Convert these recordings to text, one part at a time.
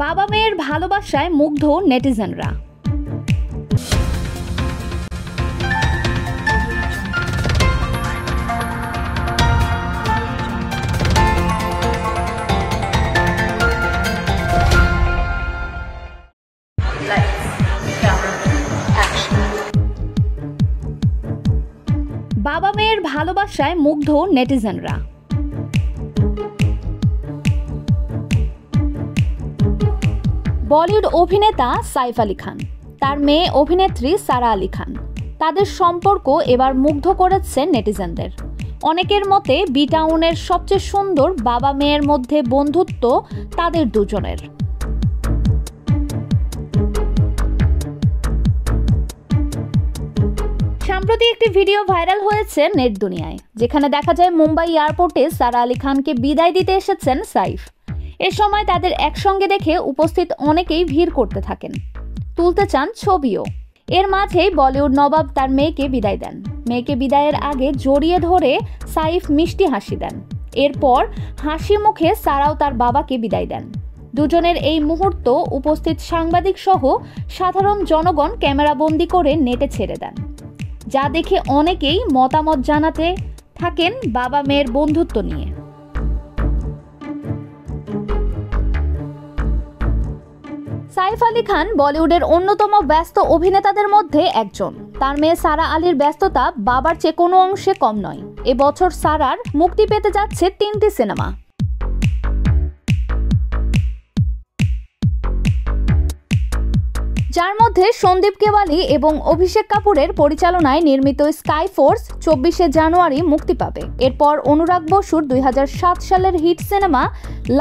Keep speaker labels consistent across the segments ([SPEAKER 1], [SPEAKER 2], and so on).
[SPEAKER 1] বাবা মেয়ের ভালোবাসায় মুগ্ধ নেটিজেনরা। বাবা মেয়ের ভালোবাসায় মুগ্ধ নেটিজেনরা। বলিউড অভিনেতা সাইফ আলী খান, তার মেয়ে অভিনেত্রী সারা আলী খান, তাদের সম্পর্ক এবার মুগ্ধ করেছে নেটিজেনদের। অনেকের মতে বি টাউনের সবচেয়ে সুন্দর বাবা মেয়ের মধ্যে বন্ধুত্ব তাদের দুজনের। সম্প্রতি একটি ভিডিও ভাইরাল হয়েছে নেট দুনিয়ায়, যেখানে দেখা যায় মুম্বাই এয়ারপোর্টে সারা আলী খানকে বিদায় দিতে এসেছেন সাইফ। এ সময় তাদের একসঙ্গে দেখে উপস্থিত অনেকেই ভিড় করতে থাকেন, তুলতে চান ছবিও। এর মাঝেই বলিউড নবাব তার মেয়েকে বিদায় দেন। মেয়েকে বিদায়ের আগে জড়িয়ে ধরে সাইফ মিষ্টি হাসি দেন। এরপর হাসি মুখে সারাও তার বাবাকে বিদায় দেন। দুজনের এই মুহূর্ত উপস্থিত সাংবাদিক সহ সাধারণ জনগণ ক্যামেরাবন্দি করে নেটে ছেড়ে দেন, যা দেখে অনেকেই মতামত জানাতে থাকেন বাবা মেয়ের বন্ধুত্ব নিয়ে। সাইফ আলী খান বলিউডের অন্যতম ব্যস্ত অভিনেতাদের মধ্যে একজন। তার মেয়ে সারা আলীর ব্যস্ততা বাবার চেয়ে কোনো অংশে কম নয়। এবছর সারার মুক্তি পেতে যাচ্ছে 3টি সিনেমা। যার মধ্যে সন্দীপ কেওয়ালি এবং অভিষেক কাপুরের পরিচালনায় নির্মিত স্কাই ফোর্স 24শে জানুয়ারি মুক্তি পাবে। এরপর অনুরাগ বসুর 2007 সালের hit cinema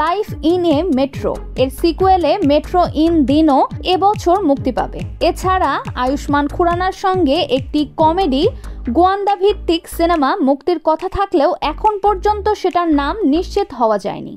[SPEAKER 1] Life in a Metro এর সিকুয়েলে মেট্রো ইন দিনও এবছর মুক্তি পাবে। এছাড়া আয়ুষ্মান খুরানার সঙ্গে একটি কমেডি গোয়েন্দা ভিত্তিক সিনেমা মুক্তির কথা থাকলেও এখন পর্যন্ত সেটার নাম নিশ্চিত হওয়া যায়নি।